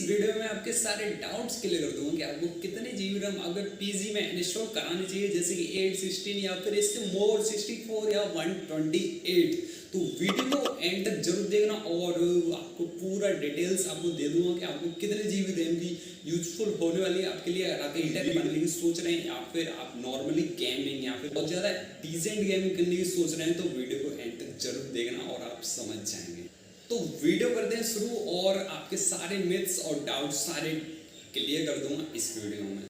Video में आपके सारे डाउट्स क्लियर कर दूंगा कि आपको कितने जीबी रैम अगर पीसी में इंस्टॉल करानी चाहिए, जैसे कि 816 या फिर इससे मोर 64 या 128। तो वीडियो को एंड तक जरूर देखना और आपको पूरा डिटेल्स आपको दे दूंगा कि आपको कितने जीबी रैम की यूजफुल होने वाली है आपके लिए। अगर आप इंटरनेट बनने की सोच रहे हैं या फिर आप नॉर्मली गेमिंग या फिर बहुत ज़्यादा डिसेंट गेमिंग करने की सोच रहे हैं, तो वीडियो को एंड तक जरूर देखना और आप समझ जाएंगे। तो वीडियो करते हैं शुरू और आपके सारे मिथ्स और डाउट्स सारे क्लियर कर दूंगा इस वीडियो में।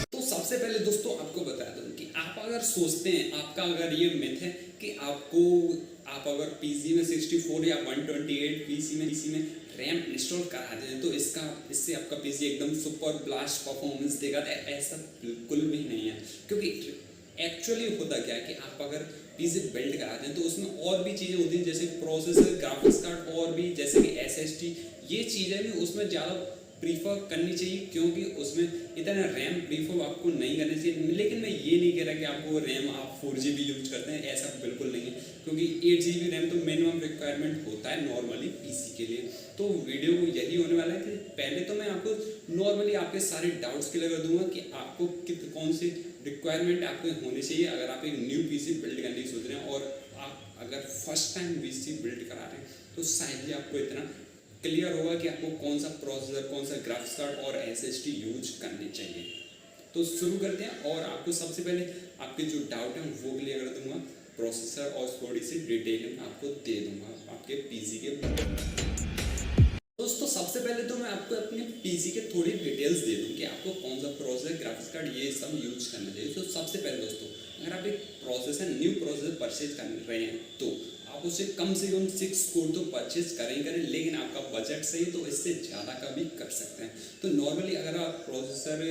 तो सबसे पहले दोस्तों आपको बता दूं कि आप अगर सोचते हैं, आपका अगर ये मिथ है कि आप अगर पीसी में 64 या 128 पीसी में रैम इंस्टॉल कराते हैं तो इससे आपका पीसी एकदम सुपर ब्लास्ट परफॉर्मेंस देगा, ऐसा बिल्कुल भी नहीं है। क्योंकि एक्चुअली होता क्या है कि आप अगर पीसी बिल्ड कराते हैं तो उसमें और भी चीज़ें होती हैं, जैसे प्रोसेसर, ग्राफिक्स कार्ड और भी जैसे कि एसएसडी, ये चीज़ें भी उसमें ज़्यादा प्रीफर करनी चाहिए, क्योंकि उसमें इतना रैम प्रीफर आपको नहीं करनी चाहिए। लेकिन मैं ये नहीं कह रहा कि आपको रैम आप 4GB यूज करते हैं, ऐसा बिल्कुल नहीं है, क्योंकि 8GB रैम तो मिनिमम रिक्वायरमेंट होता है नॉर्मली पीसी के लिए। तो वीडियो यही होने वाला है कि पहले तो मैं आपको नॉर्मली आपके सारे डाउट्स क्लियर कर दूंगा कि आपको कौन सी रिक्वायरमेंट आपको होनी चाहिए अगर आप एक न्यू पीसी बिल्ड करने की सोच रहे हैं। और आप अगर फर्स्ट टाइम पीसी बिल्ड करा रहे हैं तो शायद ही आपको इतना क्लियर होगा कि आपको कौन सा प्रोसेसर, कौन सा ग्राफिक्स कार्ड और एसएसडी यूज करनी चाहिए। तो शुरू करते हैं और आपको सबसे पहले आपके जो डाउट हैं वो क्लियर कर दूंगा, प्रोसेसर और थोड़ी सी डिटेलिंग आपको दे दूंगा आपके पीसी के बारे में। दोस्तों सबसे पहले तो मैं आपको अपने पीसी के थोड़ी डिटेल्स दे दूं कि आपको कौन सा प्रोसेसर, ग्राफिक्स कार्ड ये सब यूज करना चाहिए। तो सबसे पहले दोस्तों, अगर आप एक प्रोसेसर, न्यू प्रोसेसर परचेज कर रहे हैं तो आप उसे कम से कम 6 कोर तो परचेज करें, लेकिन आपका बजट सही तो इससे ज़्यादा का भी कर सकते हैं। तो नॉर्मली अगर आप प्रोसेसर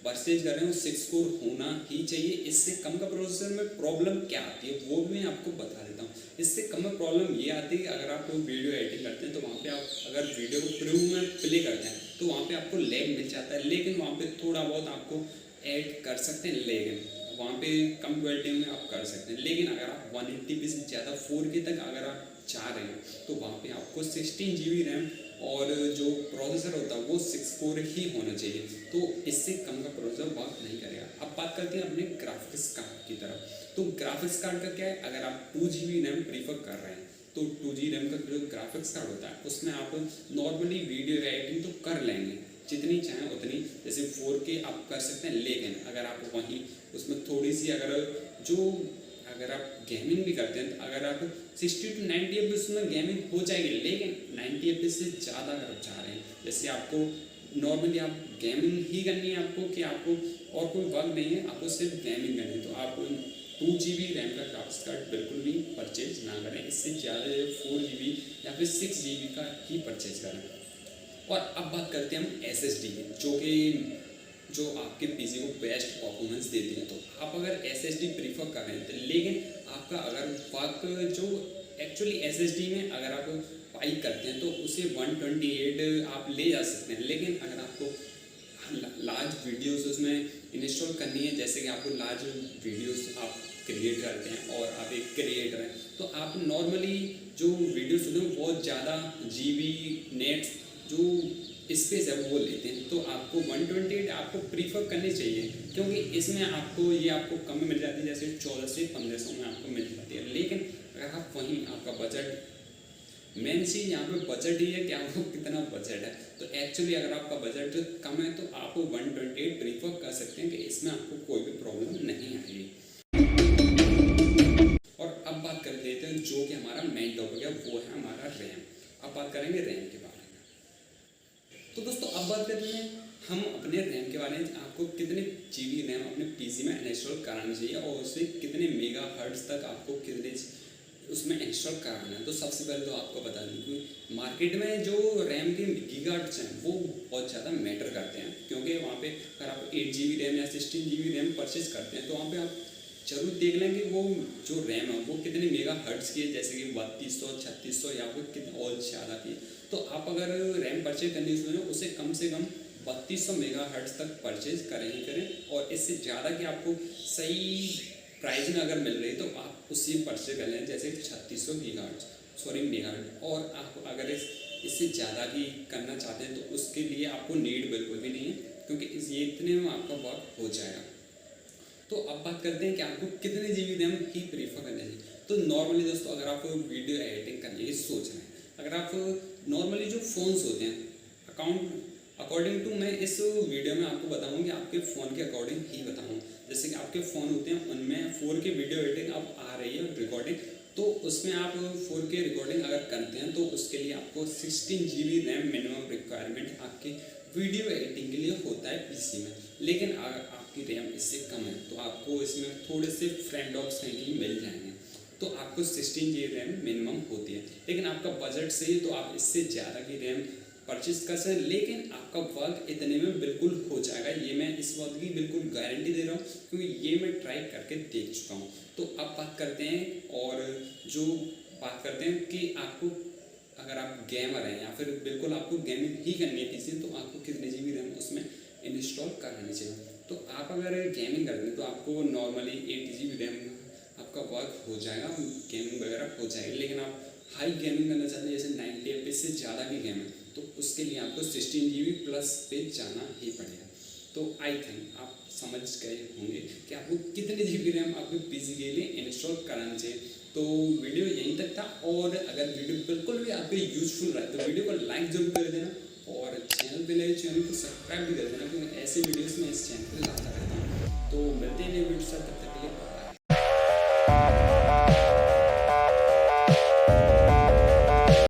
परचेज कर रहे हो 6 कोर होना ही चाहिए। इससे कम का प्रोसेसर में प्रॉब्लम क्या आती है वो भी मैं आपको बता देता हूँ। इससे कम में प्रॉब्लम ये आती है कि अगर आप वीडियो एडिटिंग करते हैं तो वहाँ पे आप अगर वीडियो को प्रीव्यू में प्ले करते हैं तो वहाँ पे आपको लैग मिल जाता है, लेकिन वहाँ पे थोड़ा बहुत आपको ऐड कर सकते हैं, लेकिन वहाँ पे कम क्वालिटी में आप कर सकते हैं। लेकिन अगर आप 180p से ज़्यादा 4K तक अगर आप चाह रहे हैं तो वहाँ पे आपको 16GB रैम और जो प्रोसेसर होता है वो 6 कोर ही होना चाहिए। तो इससे कम का प्रोसेसर वर्क नहीं करेगा। अब बात करते हैं अपने ग्राफिक्स कार्ड की तरफ। तो ग्राफिक्स कार्ड का क्या है, अगर आप 2GB रैम प्रीफर कर रहे हैं तो 2GB रैम का जो ग्राफिक्स कार्ड होता है उसमें आप नॉर्मली वीडियो एडिटिंग तो कर लेंगे, जितनी चाहें उतनी, जैसे 4K आप कर सकते हैं। लेकिन अगर आप वहीं उसमें थोड़ी सी अगर आप गेमिंग भी करते हैं तो अगर आप 60 to 90 FPS में गेमिंग हो जाएगी, लेकिन 90 FPS से ज़्यादा अगर आप चाह रहे हैं, जैसे आपको नॉर्मली आप गेमिंग ही करनी है, आपको कि आपको और कोई वर्क नहीं है, आपको सिर्फ गेमिंग करनी है, तो आप 2GB रैम का ग्राफिक्स कार्ड बिल्कुल भी परचेज ना करें। इससे ज़्यादा 4GB या फिर 6GB का ही परचेज करें। और अब बात करते हैं हम एसएसडी की, जो आपके पीसी को बेस्ट परफॉर्मेंस देती है। तो आप अगर एसएसडी प्रीफर कर रहे हैं तो, लेकिन आपका अगर वर्क जो एक्चुअली एसएसडी में अगर आप पाइप करते हैं तो उसे 128 आप ले जा सकते हैं। लेकिन अगर आपको लार्ज वीडियोस उसमें इंस्टॉल करनी है, जैसे कि आपको लार्ज वीडियोस आप क्रिएट करते हैं और आप एक क्रिएटर हैं, तो आप नॉर्मली जो वीडियोस होते हैं बहुत ज़्यादा जीबी नेट जो स्पेस है वो लेते हैं। तो आपको 128 आपको प्रीफर करनी चाहिए, क्योंकि इसमें आपको कम में मिल जाती है, जैसे 1400 से 1500 में आपको मिल जाती है। लेकिन अगर आप वहीं आपका बजट, मेन चीज़ यहाँ पे बजट ही है कि आपको कितना बजट है। तो एक्चुअली अगर आपका बजट कम है तो आप 128 प्रीफर कर सकते हैं कि इसमें आपको कोई भी प्रॉब्लम नहीं आएगी। और अब बात कर लेते हैं जो कि हमारा मेन टॉपिक है, वो है हमारा रैम। अब बात करेंगे रैम के बारे में। तो दोस्तों अब बात करते हैं हम अपने रैम के बारे में। आपको कितने जीबी रैम अपने पीसी में इंस्टॉल करानी चाहिए और उसे कितने मेगा हर्ट्ज तक आपको कितने उसमें इंस्टॉल कराना है। तो सबसे पहले तो आपको बता दें कि मार्केट में जो रैम के गीगाहर्ट्ज हैं वो बहुत ज़्यादा मैटर करते हैं, क्योंकि वहाँ पे अगर आप 8GB रैम या 16GB रैम परचेज करते हैं तो वहाँ पे आप जरूर देख लें कि वो जो रैम है वो कितने मेगा हर्ट्ज की है, जैसे कि 3200, 3600 या फिर कितने और ज़्यादा की। तो आप अगर रैम परचेज करनी है उसे कम से कम 3200 मेगा हर्ट्ज तक परचेज करें ही करें। और इससे ज़्यादा कि आपको सही प्राइस में अगर मिल रही है तो आप उसी परचेज कर लें, जैसे 3600 गीगाहर्ट्ज। Sorry megahertz. और आप अगर इससे ज़्यादा भी करना चाहते हैं तो उसके लिए आपको नीड बिल्कुल भी नहीं है, क्योंकि ये इतने में आपका वर्क हो जाएगा। तो अब बात करते हैं कि आपको कितने GB रैम ही प्रीफर करना चाहिए। तो नॉर्मली दोस्तों अगर आप वीडियो एडिटिंग करने की सोच रहे हैं, अगर आप नॉर्मली जो फ़ोन्स होते हैं अकॉर्डिंग टू, मैं इस वीडियो में आपको बताऊँ कि आपके फ़ोन के अकॉर्डिंग ही बताऊँ। जैसे कि आपके फ़ोन होते हैं उनमें 4K वीडियो एडिटिंग अब आ रही है रिकॉर्डिंग, तो उसमें आप 4K रिकॉर्डिंग अगर करते हैं तो उसके लिए आपको 16 GB रैम मिनिमम रिक्वायरमेंट आपकी वीडियो एडिटिंग के लिए होता है पीसी में। लेकिन अगर आपकी रैम इससे कम है तो आपको इसमें थोड़े से फ्रेंड ऑप्स के लिए मिल जाएंगे, तो आपको 16 GB रैम मिनिमम होती है। लेकिन आपका बजट सही है तो आप इससे ज़्यादा की रैम परचेज कर सकते हैं, लेकिन आपका वर्क इतने में बिल्कुल हो जाएगा, ये मैं इस बात की बिल्कुल गारंटी दे रहा हूँ, क्योंकि ये मैं ट्राई करके देख चुका हूँ। तो अब बात करते हैं, और जो बात करते हैं कि आपको अगर आप गेमर हैं या फिर बिल्कुल आपको गेमिंग ही करनी है पीसी, तो आपको कितने GB रैम उसमें इंस्टॉल करनी चाहिए। तो आप अगर गेमिंग करते हैं तो आपको नॉर्मली 8 GB रैम आपका वर्क हो जाएगा, गेमिंग वगैरह हो जाएगी। लेकिन आप हाई गेमिंग करना चाहते हैं, जैसे 90 FPS से ज़्यादा की गेम है, तो उसके लिए आपको 16 GB प्लस पे जाना ही पड़ेगा। तो आई थिंक आप समझ गए होंगे कि आपको कितने GB रैम आपके पीसी के लिए इंस्टॉल कराना चाहिए। तो वीडियो यहीं तक था, और अगर वीडियो बिल्कुल भी आपके यूजफुल रहा तो वीडियो को लाइक जरूर कर देना, और चैनल पे नए चैनल को सब्सक्राइब भी कर देना, क्योंकि ऐसे वीडियोस मैं इस चैनल पर लाता रहता हूँ। तो मिलते हैं नए वीडियो के साथ, तब तक के लिए।